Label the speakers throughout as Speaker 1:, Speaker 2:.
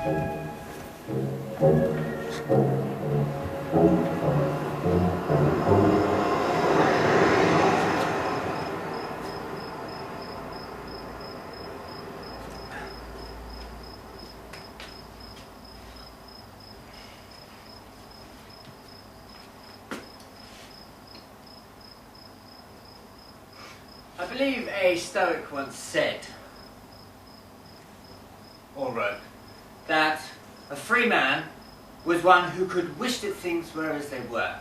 Speaker 1: I believe a Stoic once said, or wrote, that a free man was one who could wish that things were as they were.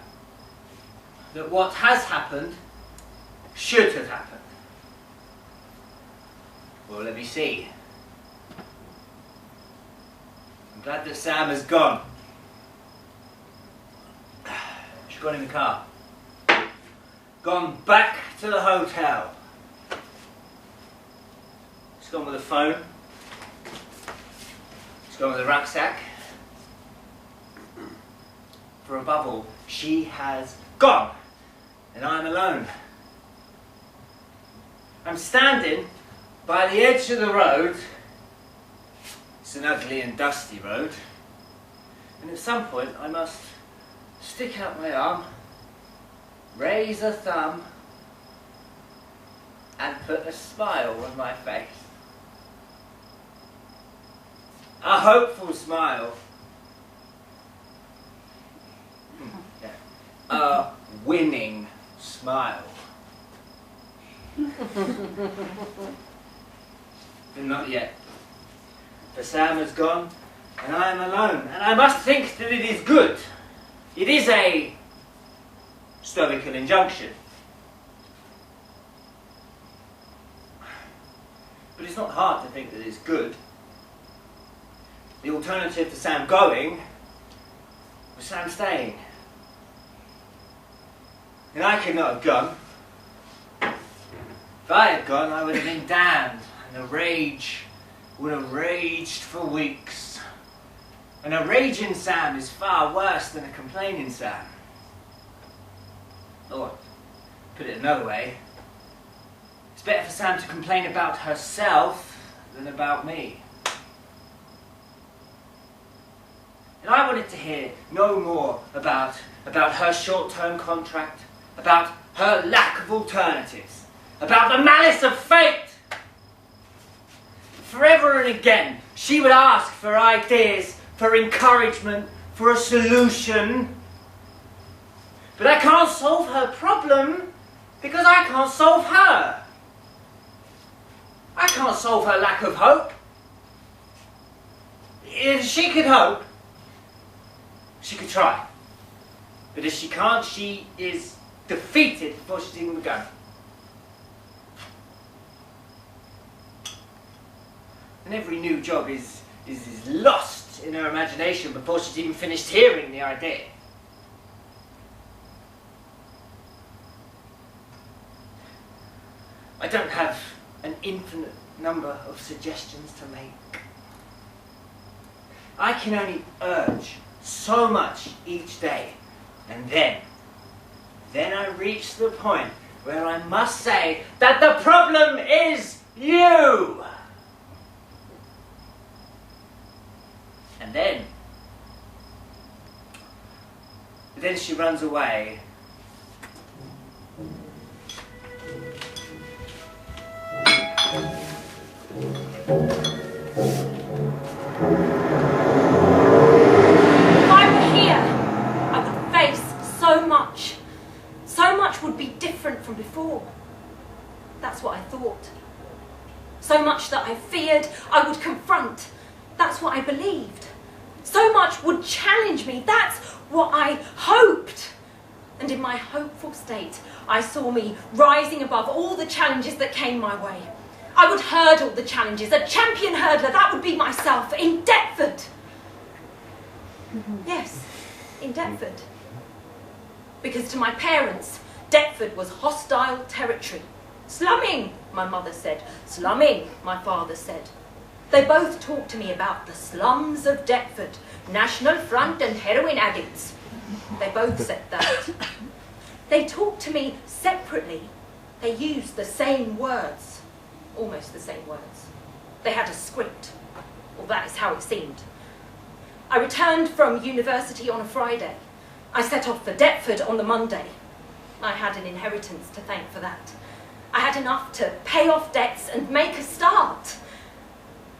Speaker 1: That what has happened should have happened. Well, let me see. I'm glad that Sam has gone. She's gone in the car. Gone back to the hotel. She's gone with the phone. She's gone with the rucksack. For above all, she has gone. And I'm alone. I'm standing by the edge of the road. It's an ugly and dusty road. And at some point I must stick out my arm, raise a thumb, and put a smile on my face. A hopeful smile. Yeah. A winning smile. But not yet. For Sam has gone, and I am alone. And I must think that it is good. It is a Stoical injunction. But it's not hard to think that it's good. The alternative to Sam going was Sam staying. And I could not have gone. If I had gone, I would have been damned, and the rage would have raged for weeks. And a raging Sam is far worse than a complaining Sam. Or, put it another way, it's better for Sam to complain about herself than about me. And I wanted to hear no more about her short-term contract, about her lack of alternatives, about the malice of fate. Forever and again, she would ask for ideas, for encouragement, for a solution. But I can't solve her problem because I can't solve her. I can't solve her lack of hope. If she could hope, she could try. But if she can't, she is defeated before she's even begun. And every new job is lost in her imagination before she's even finished hearing the idea. I don't have an infinite number of suggestions to make. I can only urge so much each day, and then I reach the point where I must say that the problem is you. And then she runs away.
Speaker 2: So much would be different from before. That's what I thought. So much that I feared I would confront. That's what I believed. So much would challenge me. That's what I hoped. And in my hopeful state, I saw me rising above all the challenges that came my way. I would hurdle the challenges. A champion hurdler, that would be myself, in Deptford. Yes, in Deptford. Because to my parents, Deptford was hostile territory. Slumming, my mother said. Slumming, my father said. They both talked to me about the slums of Deptford, National Front and heroin addicts. They both said that. They talked to me separately. They used the same words, almost the same words. They had a script, or that is how it seemed. I returned from university on a Friday. I set off for Deptford on the Monday. I had an inheritance to thank for that. I had enough to pay off debts and make a start.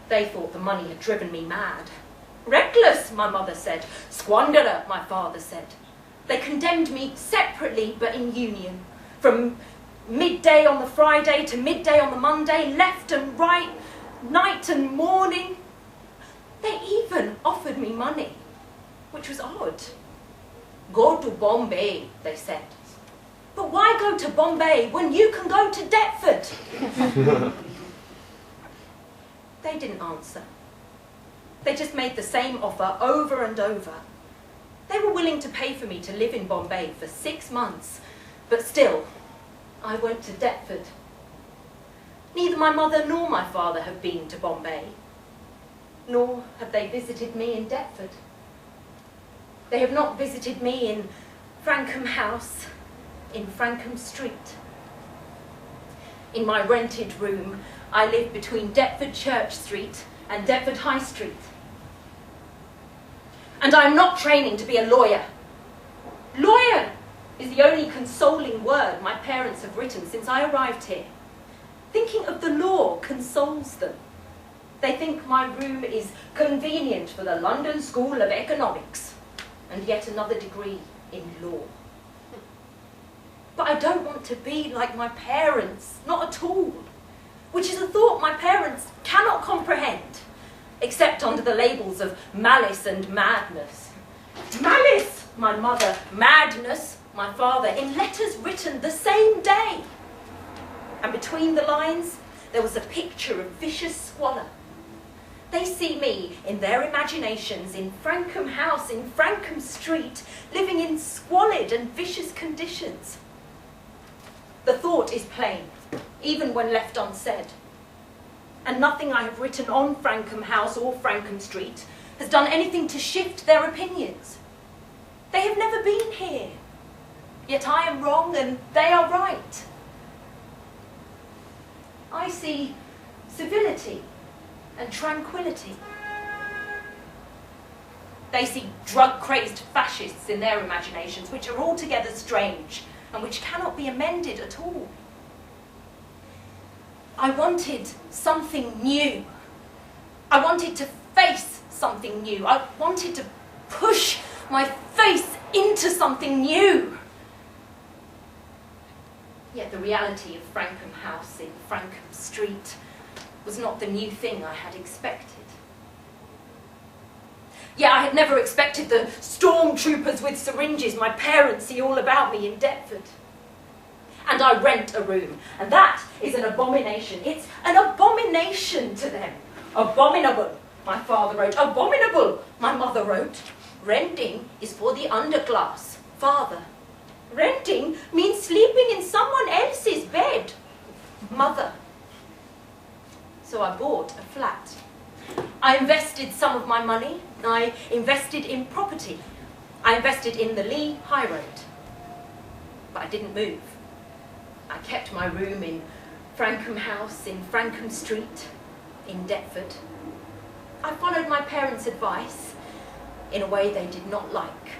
Speaker 2: They thought the money had driven me mad. Reckless, my mother said. Squanderer, my father said. They condemned me separately but in union. From midday on the Friday to midday on the Monday, left and right, night and morning. They even offered me money, which was odd. Go to Bombay, they said. But why go to Bombay when you can go to Deptford? They didn't answer. They just made the same offer over and over. They were willing to pay for me to live in Bombay for 6 months, but still, I went to Deptford. Neither my mother nor my father have been to Bombay, nor have they visited me in Deptford. They have not visited me in Frankham House, in Frankham Street. In my rented room, I live between Deptford Church Street and Deptford High Street. And I'm not training to be a lawyer. Lawyer is the only consoling word my parents have written since I arrived here. Thinking of the law consoles them. They think my room is convenient for the London School of Economics and yet another degree in law. But I don't want to be like my parents, not at all, which is a thought my parents cannot comprehend, except under the labels of malice and madness. Malice, my mother, madness, my father, in letters written the same day. And between the lines, there was a picture of vicious squalor. They see me, in their imaginations, in Frankham House, in Frankham Street, living in squalid and vicious conditions. The thought is plain, even when left unsaid. And nothing I have written on Frankham House or Frankham Street has done anything to shift their opinions. They have never been here, yet I am wrong and they are right. I see civility and tranquility. They see drug-crazed fascists in their imaginations, which are altogether strange and which cannot be amended at all. I wanted something new. I wanted to face something new. I wanted to push my face into something new. Yet the reality of Frankham House in Frankham Street was not the new thing I had expected. Yet I had never expected the stormtroopers with syringes my parents see all about me in Deptford. And I rent a room, and that is an abomination. It's an abomination to them. Abominable, my father wrote. Abominable, my mother wrote. Renting is for the underclass, father. Renting means sleeping in someone else's bed, mother. So I bought a flat. I invested some of my money. I invested in property. I invested in the Lee High Road. But I didn't move. I kept my room in Frankham House, in Frankham Street, in Deptford. I followed my parents' advice in a way they did not like.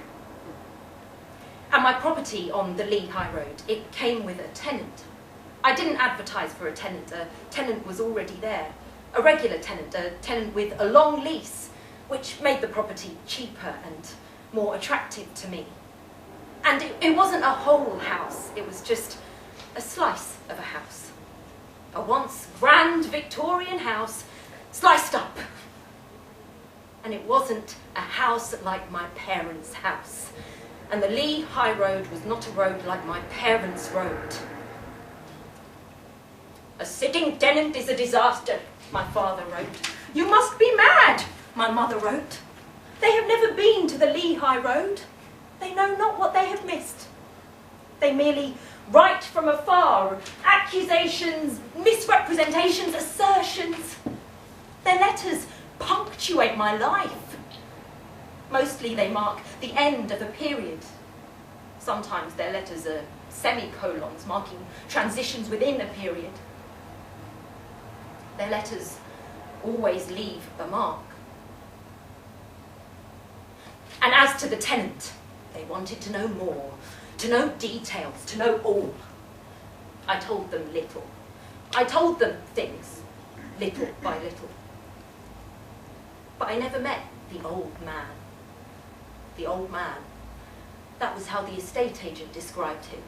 Speaker 2: And my property on the Lee High Road, it came with a tenant. I didn't advertise for a tenant. A tenant was already there. A regular tenant, a tenant with a long lease, which made the property cheaper and more attractive to me. And it wasn't a whole house, it was just a slice of a house. A once grand Victorian house, sliced up. And it wasn't a house like my parents' house. And the Lee High Road was not a road like my parents' road. A sitting tenant is a disaster, my father wrote. You must be mad, my mother wrote. They have never been to the Lee High Road. They know not what they have missed. They merely write from afar, accusations, misrepresentations, assertions. Their letters punctuate my life. Mostly they mark the end of a period. Sometimes their letters are semicolons, marking transitions within a period. Their letters always leave a mark. And as to the tenant, they wanted to know more, to know details, to know all. I told them little. I told them things, little by little. But I never met the old man. The old man. That was how the estate agent described him.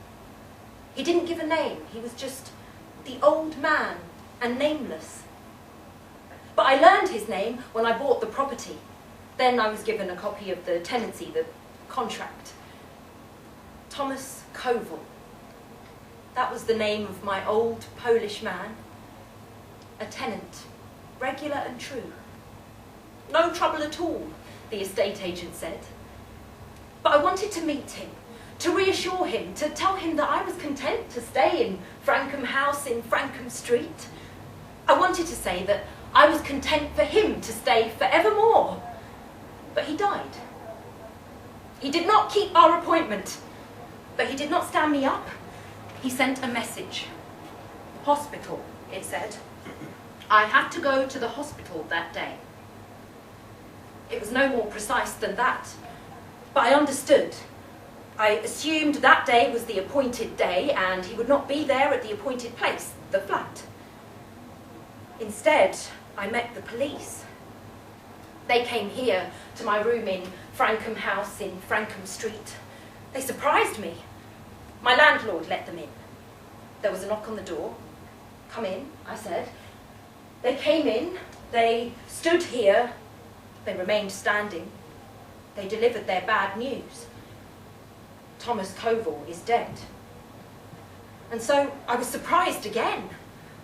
Speaker 2: He didn't give a name. He was just the old man and nameless. But I learned his name when I bought the property. Then I was given a copy of the tenancy, the contract. Thomas Koval. That was the name of my old Polish man. A tenant, regular and true. No trouble at all, the estate agent said. But I wanted to meet him, to reassure him, to tell him that I was content to stay in Frankham House in Frankham Street. I wanted to say that I was content for him to stay forevermore. But he died. He did not keep our appointment, but he did not stand me up. He sent a message. Hospital, it said. I had to go to the hospital that day. It was no more precise than that, but I understood. I assumed that day was the appointed day and he would not be there at the appointed place, the flat. Instead, I met the police. They came here to my room in Frankham House in Frankham Street. They surprised me. My landlord let them in. There was a knock on the door. Come in, I said. They came in, they stood here, they remained standing. They delivered their bad news. Thomas Koval is dead. And so I was surprised again.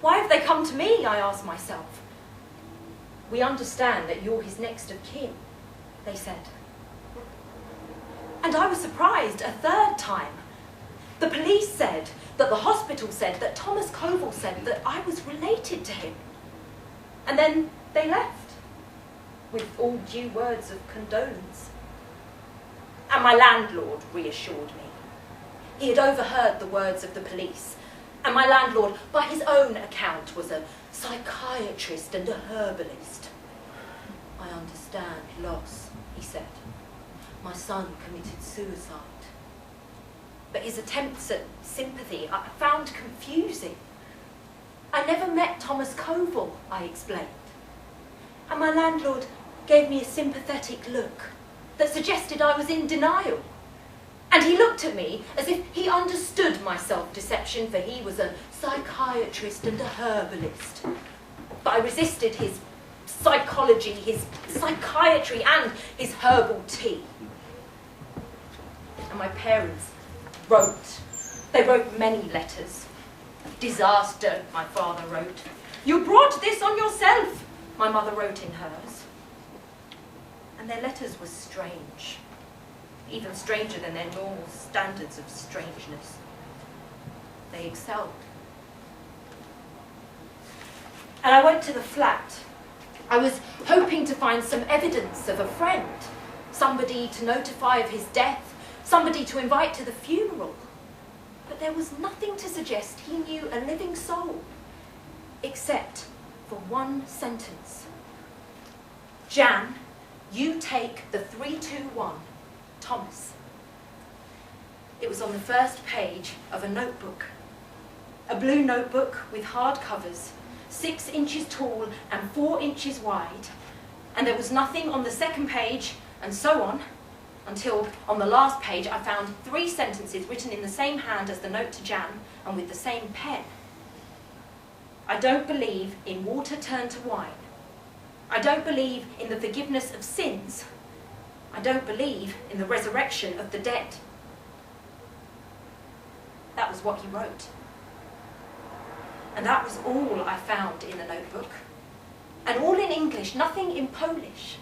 Speaker 2: Why have they come to me, I asked myself. We understand that you're his next of kin, they said. And I was surprised a third time. The police said that the hospital said that Thomas Koval said that I was related to him. And then they left, with all due words of condolence. And my landlord reassured me. He had overheard the words of the police, and my landlord, by his own account, was a psychiatrist and a herbalist. I understand loss, he said. My son committed suicide. But his attempts at sympathy I found confusing. I never met Thomas Koval, I explained. And my landlord gave me a sympathetic look that suggested I was in denial. And he looked at me as if he understood my self-deception, for he was a psychiatrist and a herbalist. But I resisted his psychology, his psychiatry, and his herbal tea. And my parents wrote. They wrote many letters. Disaster, my father wrote. You brought this on yourself, my mother wrote in hers. And their letters were strange, even stranger than their normal standards of strangeness. They excelled. And I went to the flat. I was hoping to find some evidence of a friend, somebody to notify of his death, somebody to invite to the funeral. But there was nothing to suggest he knew a living soul, except for one sentence. Jan, you take the 321, Thomas. It was on the first page of a notebook. A blue notebook with hard covers, 6 inches tall and 4 inches wide. And there was nothing on the second page, and so on, until on the last page I found 3 sentences written in the same hand as the note to Jan and with the same pen. I don't believe in water turned to wine. I don't believe in the forgiveness of sins. I don't believe in the resurrection of the dead. That was what he wrote. And that was all I found in the notebook. And all in English, nothing in Polish.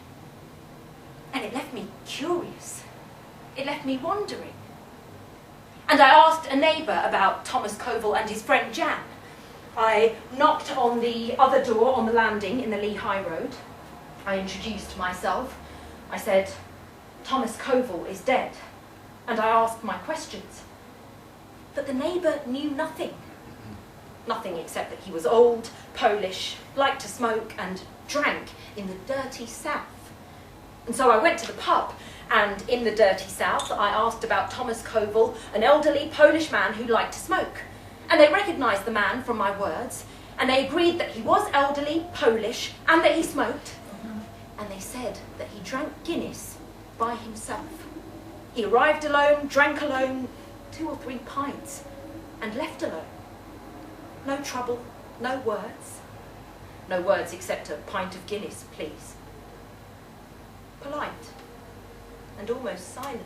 Speaker 2: And it left me curious. It left me wondering. And I asked a neighbour about Thomas Koval and his friend Jan. I knocked on the other door on the landing in the Lee High Road. I introduced myself. I said, Thomas Koval is dead. And I asked my questions. But the neighbour knew nothing. Nothing except that he was old, Polish, liked to smoke and drank in the dirty south. And so I went to the pub, and in the dirty south, I asked about Thomas Koval, an elderly Polish man who liked to smoke. And they recognised the man from my words, and they agreed that he was elderly, Polish, and that he smoked. And they said that he drank Guinness by himself. He arrived alone, drank alone, 2 or 3 pints, and left alone. No trouble, no words. No words except a pint of Guinness, please. Polite and almost silent.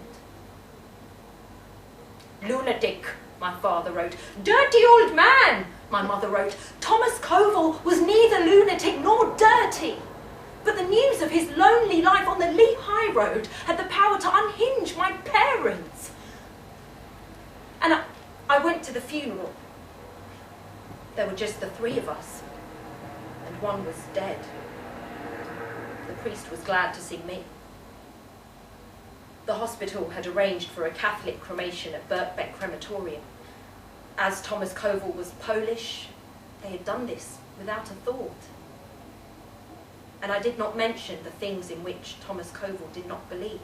Speaker 2: Lunatic, my father wrote. Dirty old man, my mother wrote. Thomas Koval was neither lunatic nor dirty. But the news of his lonely life on the Lee High Road had the power to unhinge my parents. And I went to the funeral. There were just the 3 of us, and one was dead. The priest was glad to see me. The hospital had arranged for a Catholic cremation at Birkbeck Crematorium. As Thomas Koval was Polish, they had done this without a thought. And I did not mention the things in which Thomas Koval did not believe.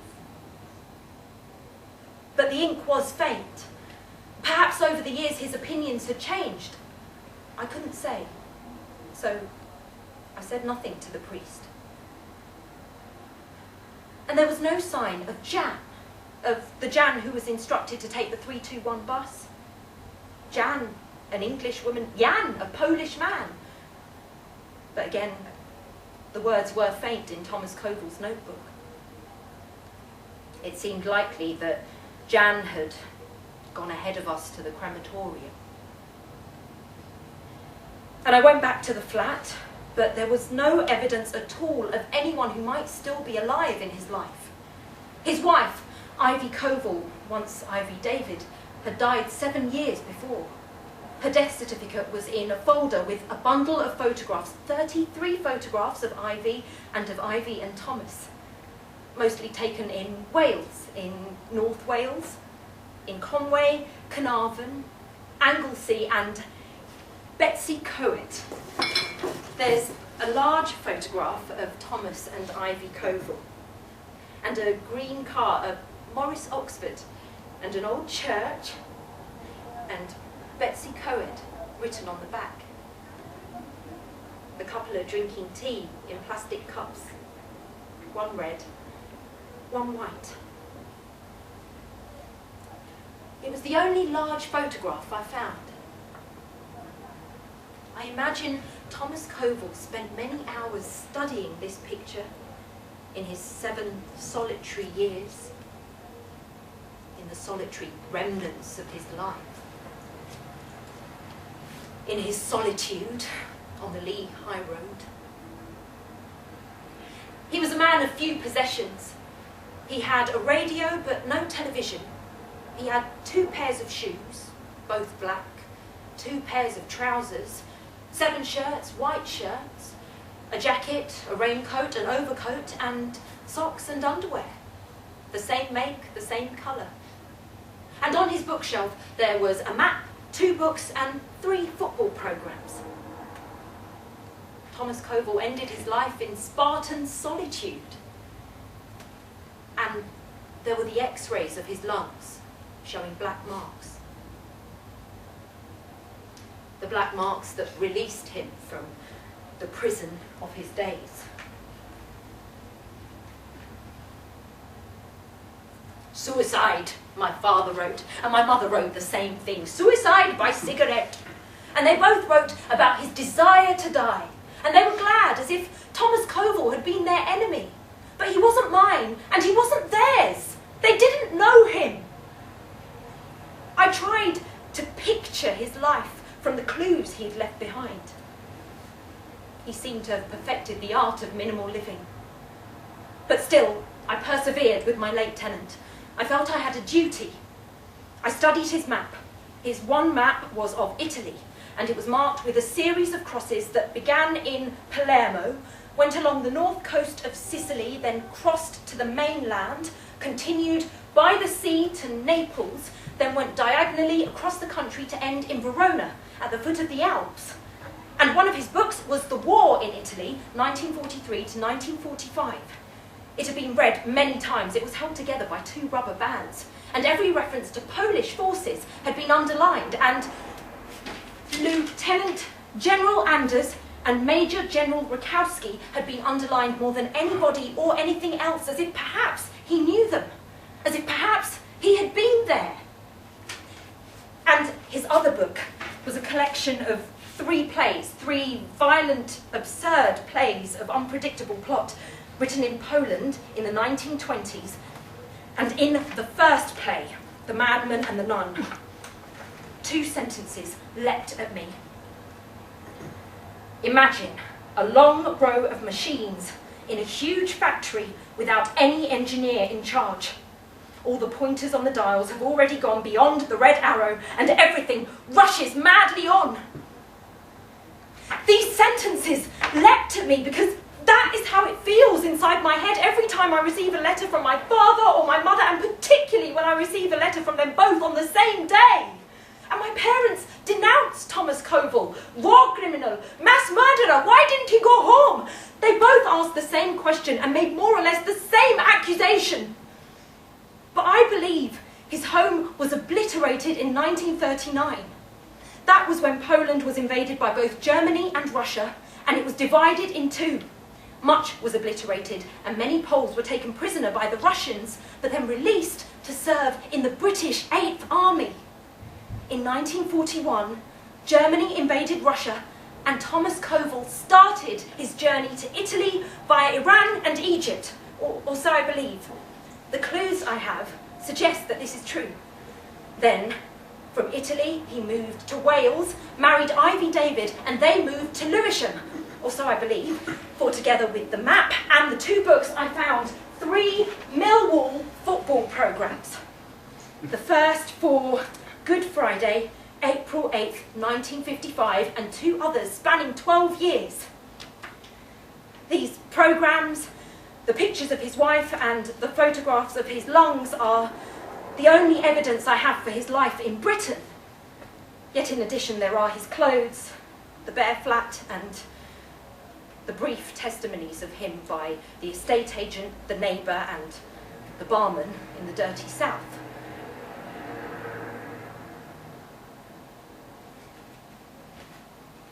Speaker 2: But the ink was faint. Perhaps over the years his opinions had changed. I couldn't say. So I said nothing to the priest. And there was no sign of Jan, of the Jan who was instructed to take the 321 bus. Jan, an English woman. Jan, a Polish man. But again, the words were faint in Thomas Koval's notebook. It seemed likely that Jan had gone ahead of us to the crematorium. And I went back to the flat, but there was no evidence at all of anyone who might still be alive in his life. His wife, Ivy Koval, once Ivy David, had died 7 years before. Her death certificate was in a folder with a bundle of photographs, 33 photographs of Ivy and Thomas, mostly taken in Wales, in North Wales, in Conway, Carnarvon, Anglesey and Betsy Coet. There's a large photograph of Thomas and Ivy Koval, and a green car, a Morris Oxford, and an old church, and Betsy Coet written on the back. The couple are drinking tea in plastic cups, one red, one white. It was the only large photograph I found. I imagine Thomas Koval spent many hours studying this picture in his 7 solitary years, in the solitary remnants of his life, in his solitude on the Lee High Road. He was a man of few possessions. He had a radio but no television. He had 2 pairs of shoes, both black, 2 pairs of trousers, 7 shirts, white shirts, a jacket, a raincoat, an overcoat, and socks and underwear. The same make, the same colour. And on his bookshelf there was a map, 2 books, and 3 football programmes. Thomas Koval ended his life in Spartan solitude. And there were the X-rays of his lungs, showing black marks. The black marks that released him from the prison of his days. Suicide, my father wrote, and my mother wrote the same thing. Suicide by cigarette. And they both wrote about his desire to die. And they were glad, as if Thomas Koval had been their enemy. But he wasn't mine, and he wasn't theirs. They didn't know him. I tried to picture his life from the clues he'd left behind. He seemed to have perfected the art of minimal living. But still, I persevered with my late tenant. I felt I had a duty. I studied his map. His one map was of Italy, and it was marked with a series of crosses that began in Palermo, went along the north coast of Sicily, then crossed to the mainland, continued by the sea to Naples, then went diagonally across the country to end in Verona, at the foot of the Alps. And one of his books was The War in Italy, 1943 to 1945. It had been read many times. It was held together by 2 rubber bands, and every reference to Polish forces had been underlined, and Lieutenant General Anders and Major General Rakowski had been underlined more than anybody or anything else, as if perhaps he knew them, as if perhaps he had been there. And his other book was a collection of 3 plays, 3 violent, absurd plays of unpredictable plot, written in Poland in the 1920s. And in the first play, The Madman and the Nun, 2 sentences leapt at me. Imagine a long row of machines in a huge factory without any engineer in charge. All the pointers on the dials have already gone beyond the red arrow, and everything rushes madly on. These sentences leapt at me because that is how it feels inside my head every time I receive a letter from my father or my mother, and particularly when I receive a letter from them both on the same day. And my parents denounced Thomas Koval, war criminal, mass murderer. Why didn't he go home? They both asked the same question and made more or less the same accusation. But I believe his home was obliterated in 1939. That was when Poland was invaded by both Germany and Russia, and it was divided in 2. Much was obliterated, and many Poles were taken prisoner by the Russians, but then released to serve in the British 8th Army. In 1941, Germany invaded Russia, and Thomas Koval started his journey to Italy via Iran and Egypt, or so I believe. The clues I have suggest that this is true. Then, from Italy, he moved to Wales, married Ivy David, and they moved to Lewisham, or so I believe, for together with the map and the 2 books, I found 3 Millwall football programmes. The first for Good Friday, April 8th, 1955, and 2 others spanning 12 years. These programmes, the pictures of his wife and the photographs of his lungs are the only evidence I have for his life in Britain. Yet in addition there are his clothes, the bare flat, and the brief testimonies of him by the estate agent, the neighbour, and the barman in the dirty south.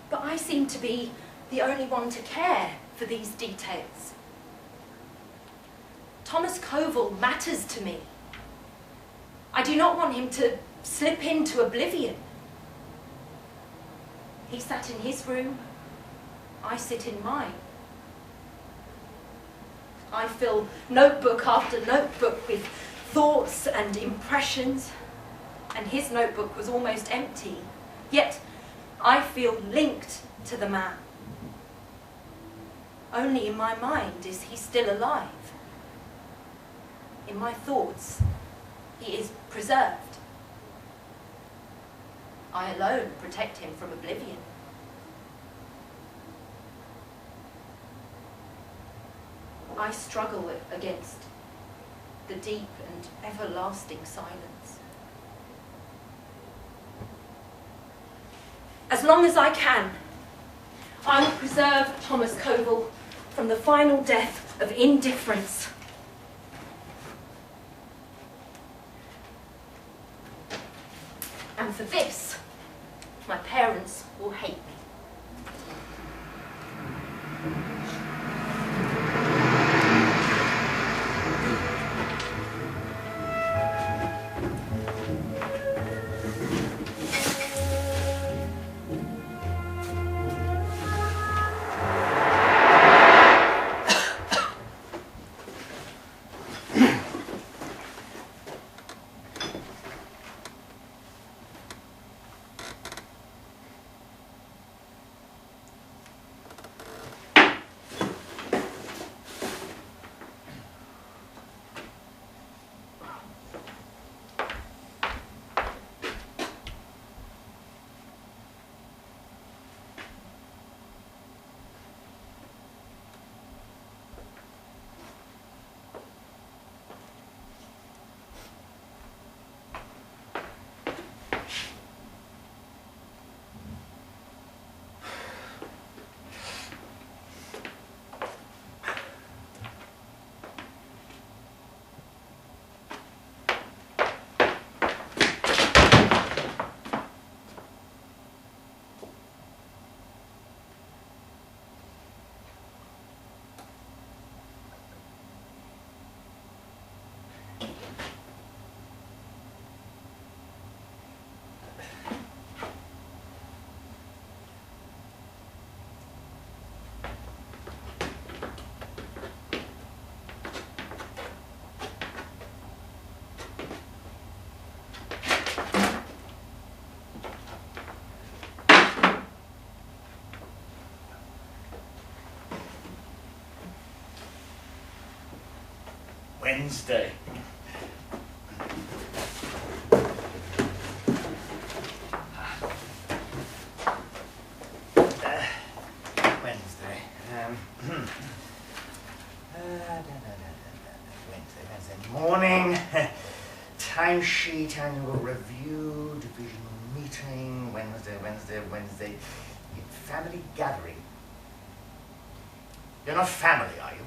Speaker 2: But I seem to be the only one to care for these details. Thomas Koval matters to me. I do not want him to slip into oblivion. He sat in his room, I sit in mine. I fill notebook after notebook with thoughts and impressions, and his notebook was almost empty, yet I feel linked to the man. Only in my mind is he still alive. In my thoughts, he is preserved. I alone protect him from oblivion. I struggle against the deep and everlasting silence. As long as I can, I will preserve Thomas Koval from the final death of indifference. And for this, my parents will hate me.
Speaker 3: Wednesday. Wednesday. Wednesday morning. Timesheet, annual review, divisional meeting. Wednesday. Family gathering. You're not family, are you?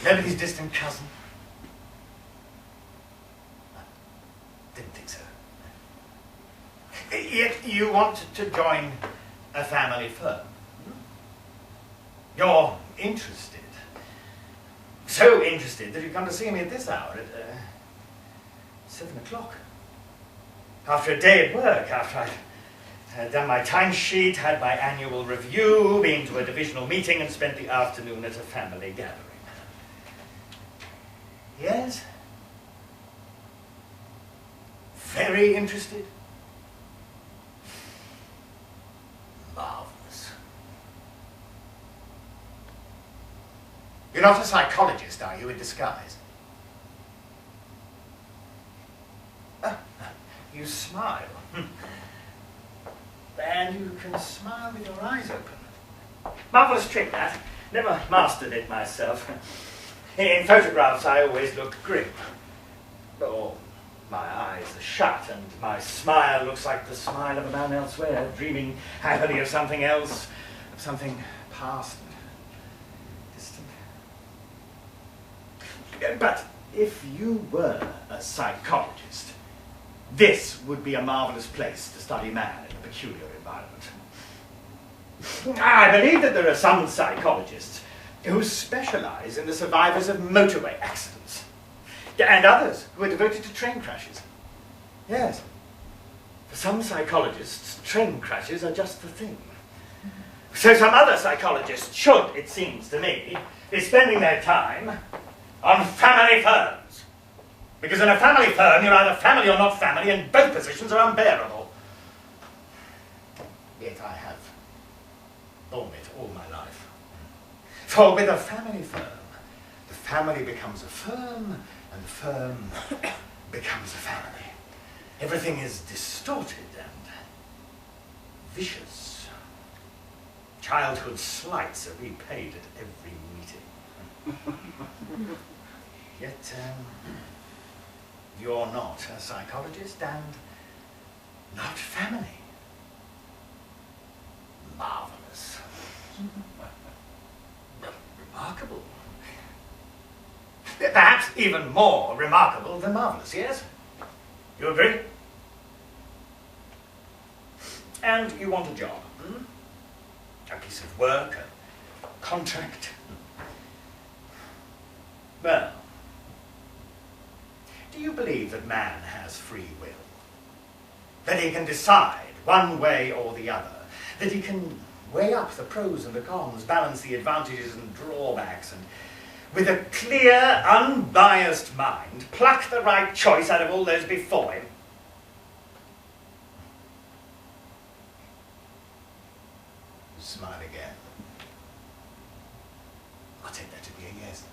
Speaker 3: Nobody's distant cousin? Didn't think so. Yet you want to join a family firm. You're interested. So interested that you come to see me at this hour, at 7 o'clock. After a day at work, after I'd done my timesheet, had my annual review, been to a divisional meeting, and spent the afternoon at a family gathering. Yes? Very interested? Marvelous. You're not a psychologist, are you, in disguise? You smile. And you can smile with your eyes open. Marvelous trick, that. Never mastered it myself. In photographs, I always look grim. Oh, my eyes are shut, and my smile looks like the smile of a man elsewhere, dreaming happily of something else, of something past and distant. But if you were a psychologist, this would be a marvelous place to study man in a peculiar environment. I believe that there are some psychologists who specialize in the survivors of motorway accidents, and others who are devoted to train crashes. Yes. For some psychologists, train crashes are just the thing. So some other psychologists should, it seems to me, be spending their time on family firms. Because in a family firm, you're either family or not family, and both positions are unbearable. Yet I have borne it all my life. For with a family firm, the family becomes a firm, and the firm becomes a family. Everything is distorted and vicious. Childhood slights are repaid at every meeting. Yet, you're not a psychologist and not family. Marvelous. Remarkable. Perhaps even more remarkable than marvelous, yes? You agree? And you want a job, a piece of work, a contract. Well, do you believe that man has free will? That he can decide one way or the other? That he can weigh up the pros and the cons, balance the advantages and drawbacks, and with a clear, unbiased mind, pluck the right choice out of all those before him? Smile again. I'll take that to be a yes.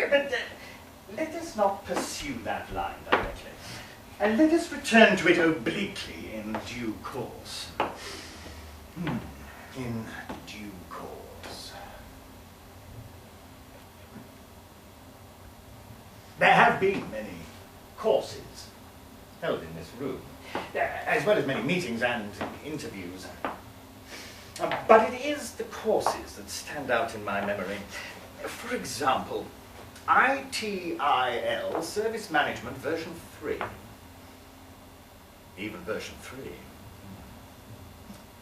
Speaker 3: But let us not pursue that line directly, and let us return to it obliquely in due course. In due course. There have been many courses held in this room, as well as many meetings and interviews. But it is the courses that stand out in my memory. For example, ITIL, Service Management, version 3. Even version 3.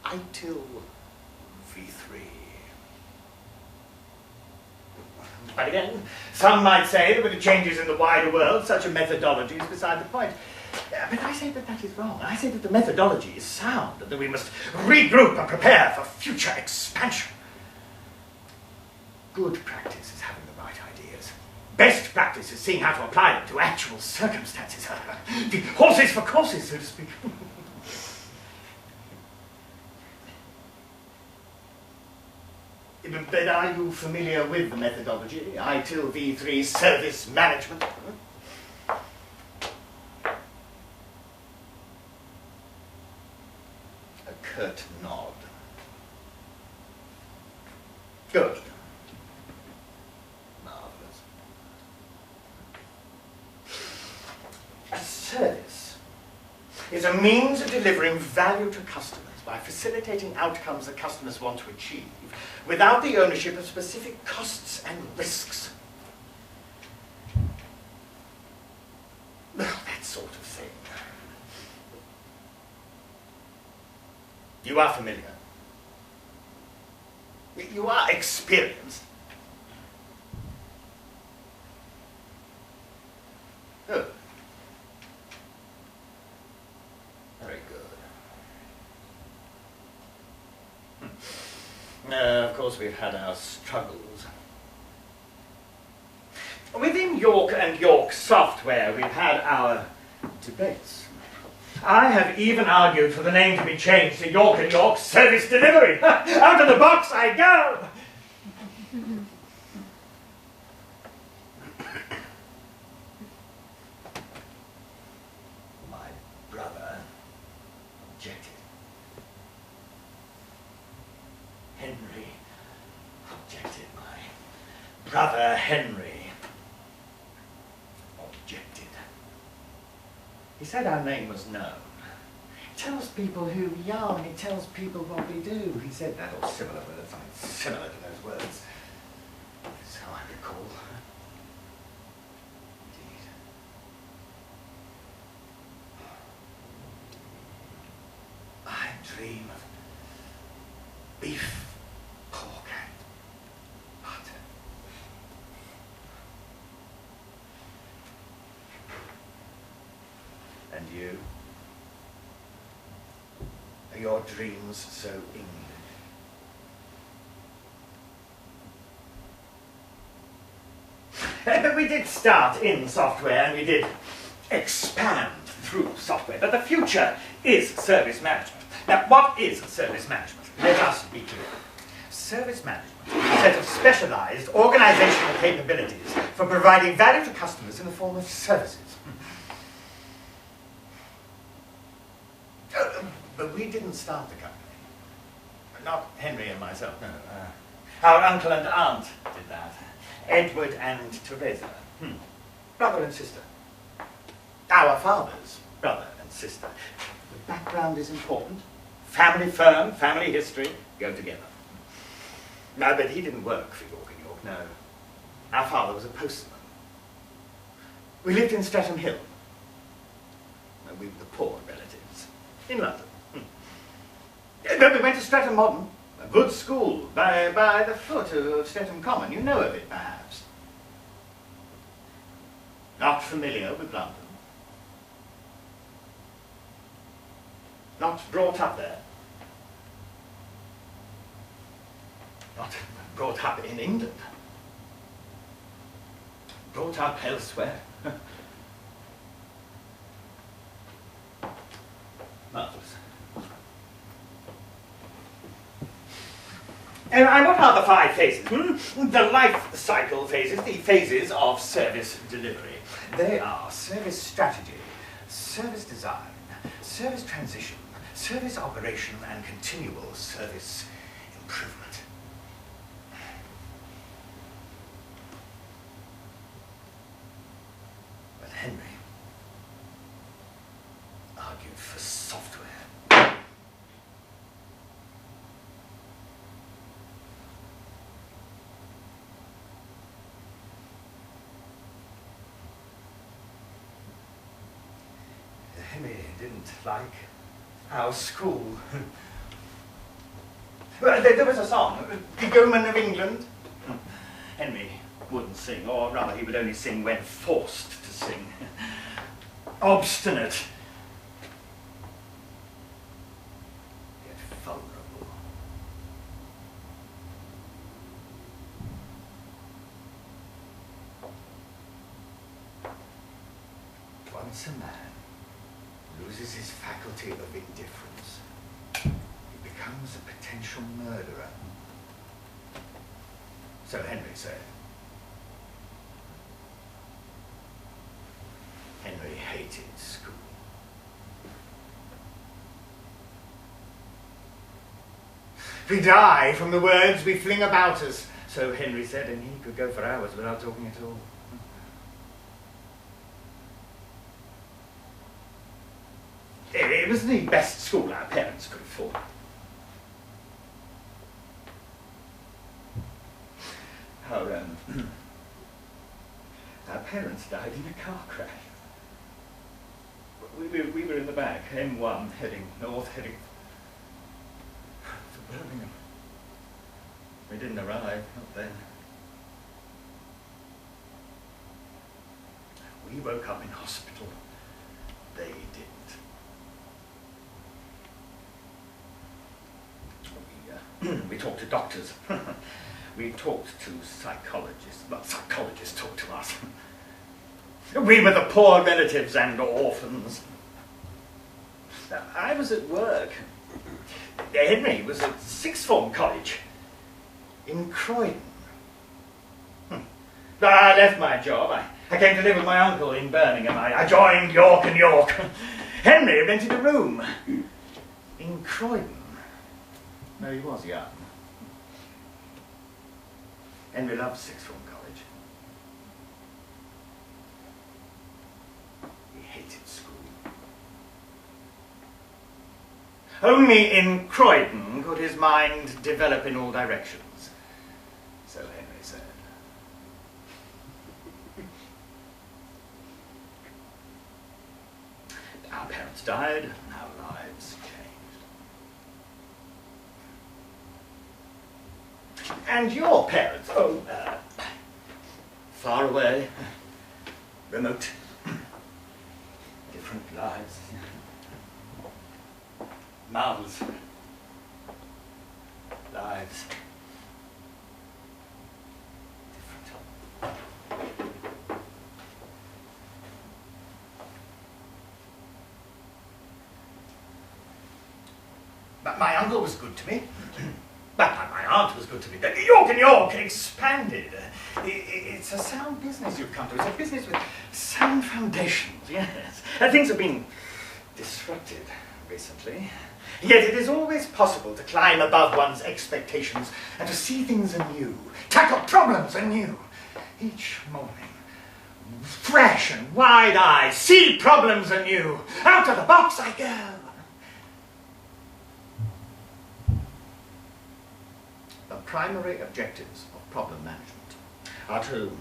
Speaker 3: ITIL V3. But again, some might say that with the changes in the wider world, such a methodology is beside the point. But I say that that is wrong. I say that the methodology is sound, and that we must regroup and prepare for future expansion. Good practice is having the right ideas. Best practice is seeing how to apply them to actual circumstances. The horses for courses, so to speak. But are you familiar with the methodology? ITIL V3 service management? A curt nod. Good. Marvelous. A service is a means of delivering value to customers by facilitating outcomes that customers want to achieve without the ownership of specific costs and risks. Well, that sort of thing. You are familiar. You are experienced. Good. Very good. Of course, we've had our struggles. Within York and York Software, we've had our debates. I have even argued for the name to be changed to York and York Service Delivery. Out of the box I go! My brother objected. Henry objected. My brother Henry objected. He said our name was known. It tells people who we are, and it tells people what we do. He said that, or similar words. I mean, similar to those words. That's how I recall. Indeed. I dream of beef, pork, and butter. And you? Are your dreams so English? But we did start in software and we did expand through software. But the future is service management. Now, what is service management? Let us be clear. Service management is a set of specialized organizational capabilities for providing value to customers in the form of services. But we didn't start the company. Not Henry and myself, no. Our uncle and aunt did that. Edward and Teresa. Brother and sister. Our fathers, brother and sister. The background is important. Family firm, family history, go together. No, but he didn't work for York and York, no. Our father was a postman. We lived in Streatham Hill. We were the poor relatives in London. But we went to Streatham Modern, a good school by the foot of Streatham Common. You know of it, perhaps. Not familiar with London. Not brought up there. Not brought up in England. Brought up elsewhere. Marvelous. And what are the 5 phases? The life cycle phases, the phases of service delivery. They are service strategy, service design, service transition, service operation, and continual service improvement. But Henry argued for software. Henry didn't like our school. Well, there was a song, The Yeoman of England. Henry wouldn't sing, or rather he would only sing when forced to sing. Obstinate. Yet vulnerable. Once a man loses his faculty of indifference, he becomes a potential murderer. so Henry said. Henry hated school. We die from the words we fling about us, so Henry said, and he could go for hours without talking at all. It was the best school our parents could afford. Our parents died in a car crash. We were in the back, M1, heading north, heading for Birmingham. We didn't arrive, not then. We woke up in hospital. They didn't. We talked to doctors. We talked to psychologists. Well, psychologists talked to us. We were the poor relatives and orphans. I was at work. Henry was at sixth form college in Croydon. I left my job. I came to live with my uncle in Birmingham. I joined York and York. Henry rented a room in Croydon. No, he was young. Henry loved sixth form college. He hated school. Only in Croydon could his mind develop in all directions, so Henry said. Our parents died, and our lives changed. And your parents, far away, remote, different lives, marvelous lives, different. But my uncle was good to me. But my aunt was good to me. York and York expanded. It's a sound business you've come to. It's a business with sound foundations, yes. Things have been disrupted recently. Yet it is always possible to climb above one's expectations and to see things anew, tackle problems anew. Each morning, fresh and wide-eyed, see problems anew. Out of the box I go. The primary objectives of problem management are to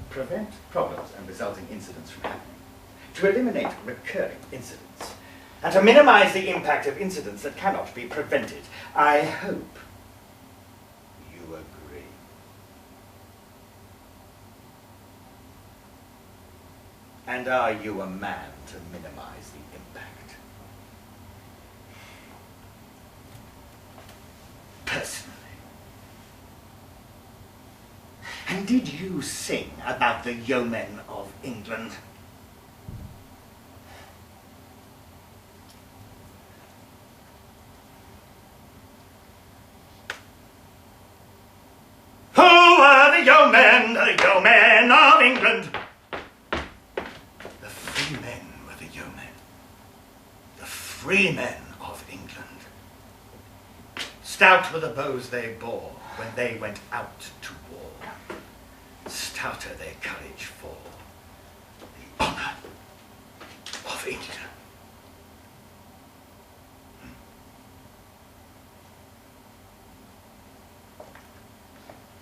Speaker 3: prevent problems and resulting incidents from happening, to eliminate recurring incidents, and to minimize the impact of incidents that cannot be prevented. I hope you agree. And are you a man to minimize the impact? Personally. And did you sing about the yeomen of England? Who are the yeomen of England? The free men were the yeomen. The free men of England. Stout were the bows they bore when they went out to war. Stouter their courage for the honour of England.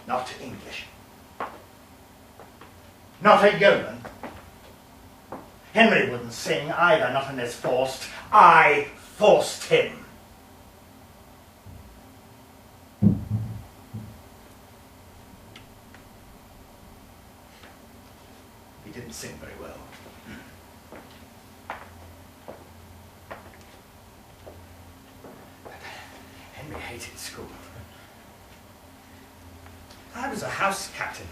Speaker 3: Not English. Not a yeoman. Henry wouldn't sing either, not unless forced. I forced him. He didn't sing very well. Henry hated school. I was a house captain.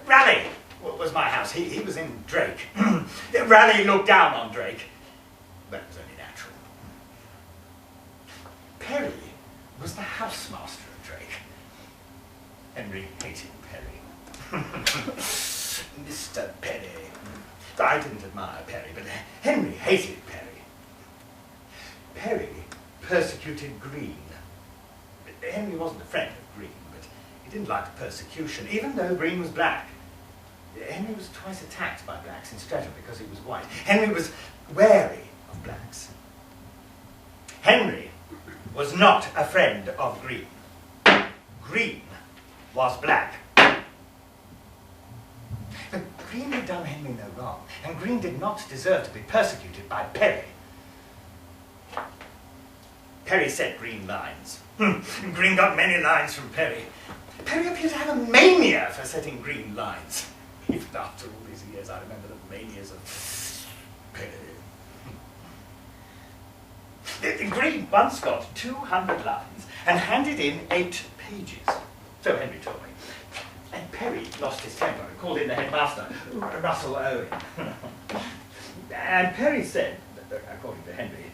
Speaker 3: Raleigh was my house. He was in Drake. Raleigh looked down on Drake. But it was only natural. Perry was the housemaster of Drake. Henry hated Perry. Mr. Perry. I didn't admire Perry, but Henry hated Perry. Perry persecuted Green. Henry wasn't a friend of Green, but he didn't like persecution, even though Green was black. Henry was twice attacked by blacks in Streatham because he was white. Henry was wary of blacks. Henry was not a friend of Green. Green was black. But Green had done Henry no wrong, and Green did not deserve to be persecuted by Perry. Perry said Green lines. Green got many lines from Perry. Perry appeared to have a mania for setting Green lines. Even after all these years, I remember the manias of Perry. Green once got 200 lines and handed in 8 pages. So Henry told me. And Perry lost his temper and called in the headmaster, Russell Owen. And Perry said, according to Henry,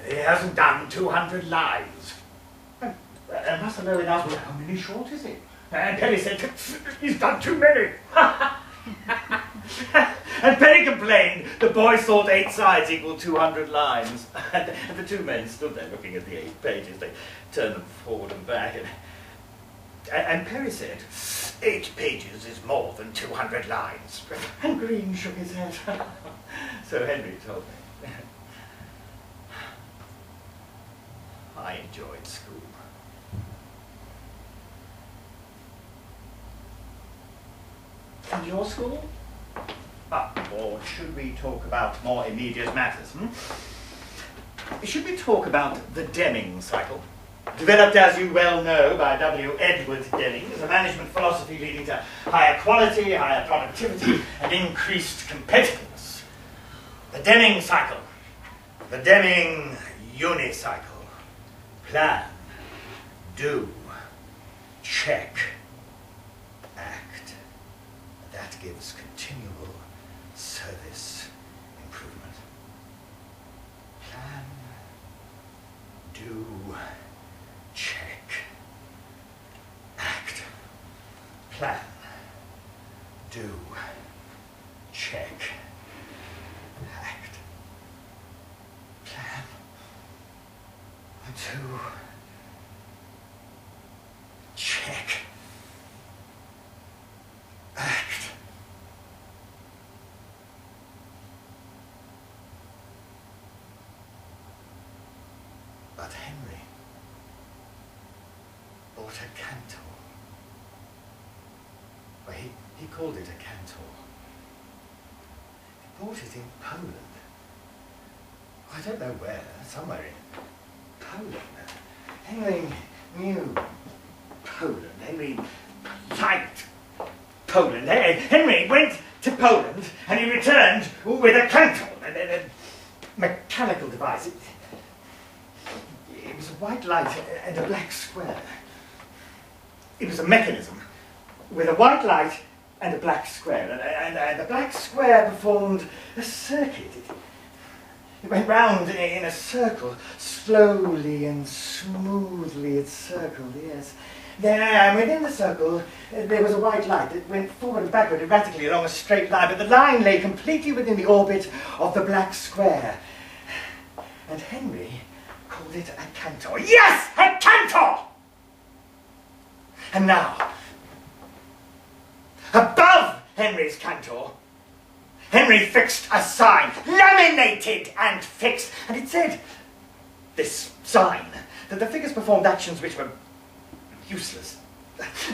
Speaker 3: he hasn't done 200 lines. And Russell Owen asked, well, how many short is it? And Perry said, he's done too many. And Perry complained the boys thought 8 sides equaled 200 lines. And the two men stood there looking at the 8 pages. They turned them forward and back. And Perry said, 8 pages is more than 200 lines. And Green shook his head. So Henry told me. I enjoyed school. And your school? Or should we talk about more immediate matters? Should we talk about the Deming cycle? Developed, as you well know, by W. Edward Deming as a management philosophy leading to higher quality, higher productivity, and increased competitiveness. The Deming cycle. The Deming unicycle. Plan. Do. Check. Act. That gives continual service improvement. Plan. Do. Check. Act. Plan. Do. Check. Act. Plan. Do. Check. Act. But Henry bought a cantor. Well, he called it a cantor. He bought it in Poland. I don't know where, somewhere in Poland. Henry knew Poland. Henry liked Poland. Henry went to Poland and he returned with a cantor, a mechanical device. It was a white light and a black square. It was a mechanism with a white light and a black square, and the black square performed a circuit. It went round in a circle, slowly and smoothly it circled, yes. Then within the circle, there was a white light that went forward and backward erratically along a straight line, but the line lay completely within the orbit of the black square. And Henry called it a cantor. Yes, a cantor! And now, above Henry's cantor, Henry fixed a sign, laminated and fixed, and it said, this sign, that the figures performed actions which were useless.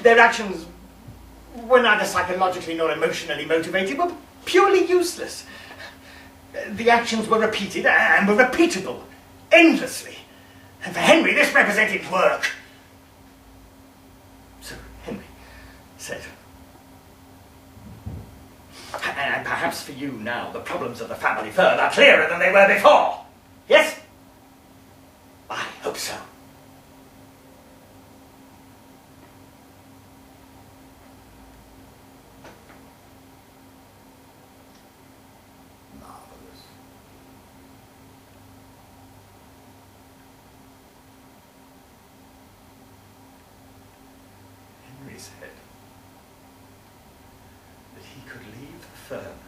Speaker 3: Their actions were neither psychologically nor emotionally motivated, were purely useless. The actions were repeated and were repeatable, endlessly. And for Henry, this represented work. So Henry said, and perhaps for you now, the problems of the family firm are clearer than they were before. Yes? I hope so. Marvelous. could leave the firm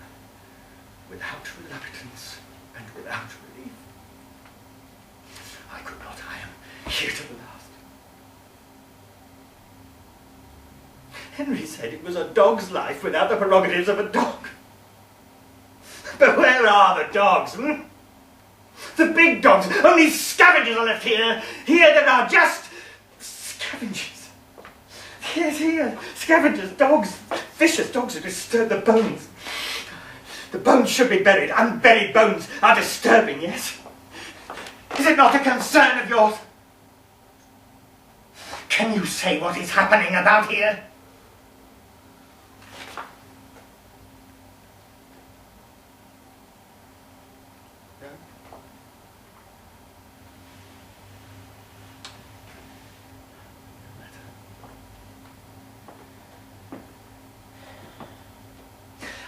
Speaker 3: without reluctance and without relief. I could not. I am here to the last. Henry said it was a dog's life without the prerogatives of a dog. But where are the dogs, hmm? The big dogs, only scavengers are left here. Here there are just scavengers. Yes, here, scavengers, dogs, vicious dogs who disturb the bones. The bones should be buried. Unburied bones are disturbing, yes? Is it not a concern of yours? Can you say what is happening about here? No? No matter.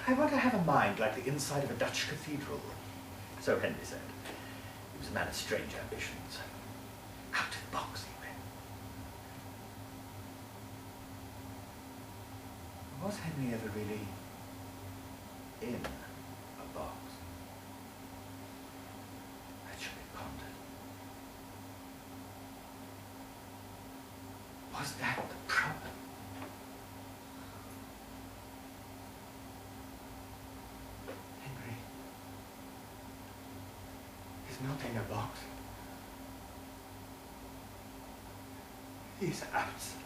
Speaker 3: I want to have a mind like the inside of a Dutch cathedral, so Henry said. He was a man of strange ambitions. Out of the box, he went. Was Henry ever really in a box? That should be pondered. Was that the problem? Henry is not in a box. He's outside.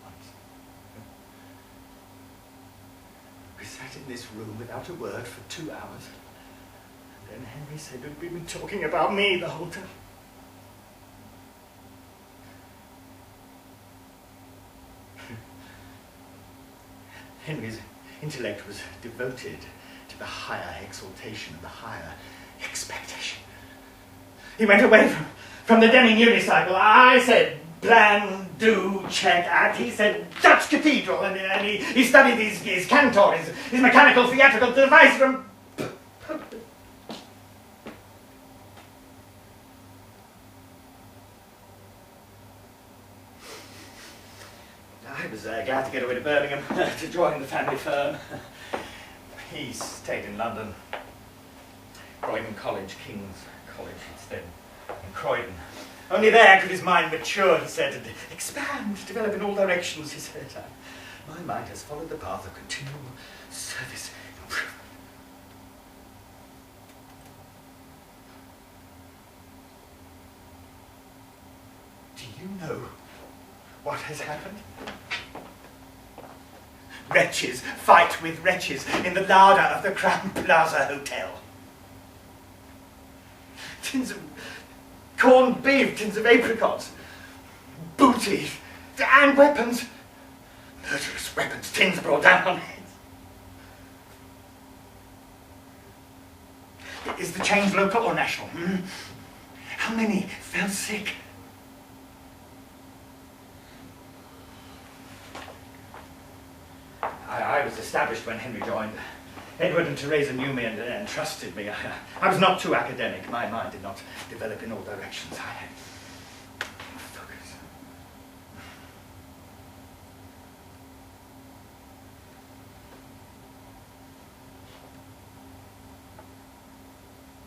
Speaker 3: Once, we sat in this room without a word for 2 hours. And then Henry said we'd been talking about me the whole time. Henry's intellect was devoted to the higher exaltation and the higher expectation. He went away from the Deming unicycle. I said, plan, do, check, act. He said, Dutch cathedral. And he studied his cantor, his mechanical theatrical device from... I was glad to get away to Birmingham to join the family firm. He stayed in London, Croydon College, King's College instead, in Croydon. Only there could his mind mature, he said, and expand, develop in all directions, he said. My mind has followed the path of continual service improvement. Do you know what has happened? Wretches fight with wretches in the larder of the Crown Plaza Hotel. Tins of corned beef, tins of apricots, booty, and weapons. Murderous weapons, tins brought down on heads. Is the change local or national? How many fell sick? I was established when Henry joined. Edward and Teresa knew me and trusted me. I was not too academic. My mind did not develop in all directions. I had focus.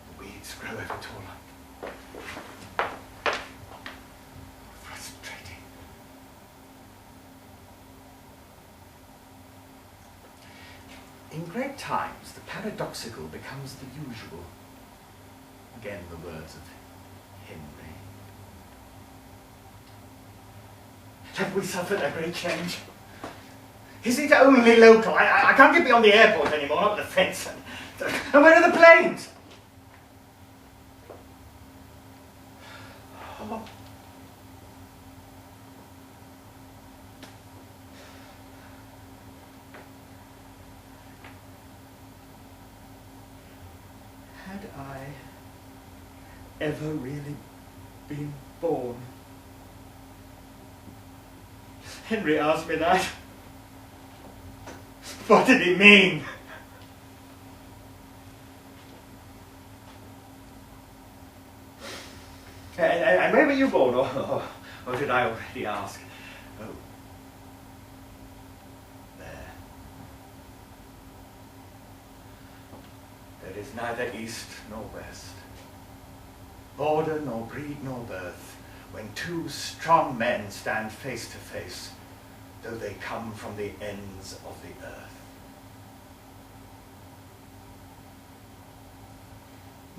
Speaker 3: The weeds grow ever taller. Frustrating. In great times, the paradoxical becomes the usual. Again, the words of Henry. Have we suffered a great change? Is it only local? I can't get beyond the airport anymore, not the fence. And where are the planes? Oh. Had I ever really been born? Henry asked me that. What did he mean? newborn, or did I already ask? Oh. There. There is neither east nor west, border nor breed nor birth, when two strong men stand face to face, though they come from the ends of the earth.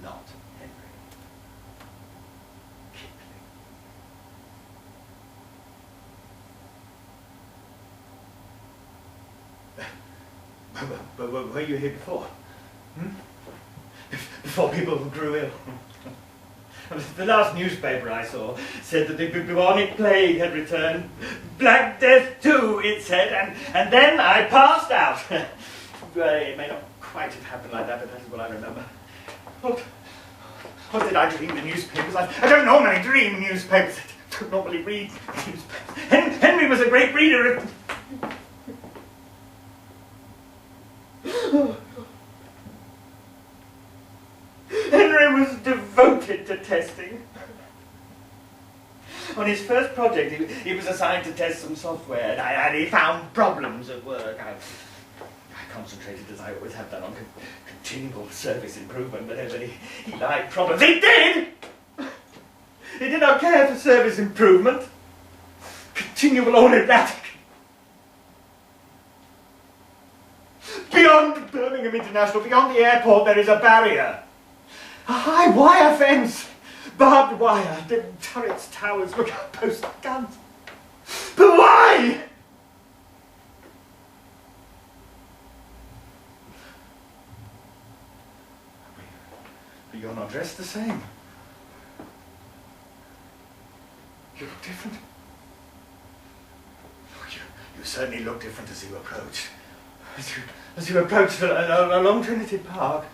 Speaker 3: Not Henry. Kipling. But were you here before? Before people grew ill? The last newspaper I saw said that the bubonic plague had returned. Black Death too, it said, and then I passed out. It may not quite have happened like that, but that is what I remember. What did I dream the newspapers? I don't normally dream newspapers. I don't normally read newspapers. Henry was a great reader. Henry was devoted to testing. On his first project, he was assigned to test some software, and he found problems at work. I concentrated, as I always have done, on continual service improvement, but he liked problems. He did! He did not care for service improvement. Continual automatic. Beyond Birmingham International, beyond the airport, there is a barrier. A high wire fence. Barbed wire, the turrets, towers, lookout posts, guns. But why? But you're not dressed the same. You look different. You certainly look different as you approached. As you approached along Trinity Park.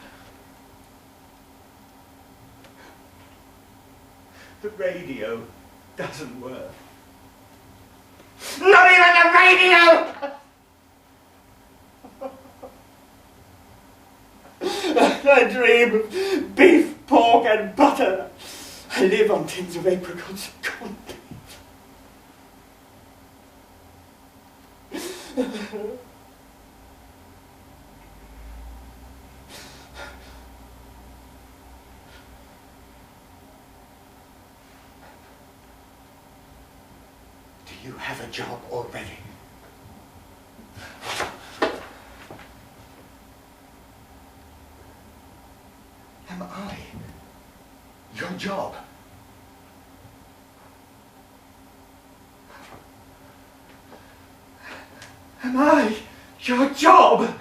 Speaker 3: The radio doesn't work. Not even the radio! I dream of beef, pork and butter. I live on tins of apricots and corned beef. Do you have a job already? Am I your job? Am I your job?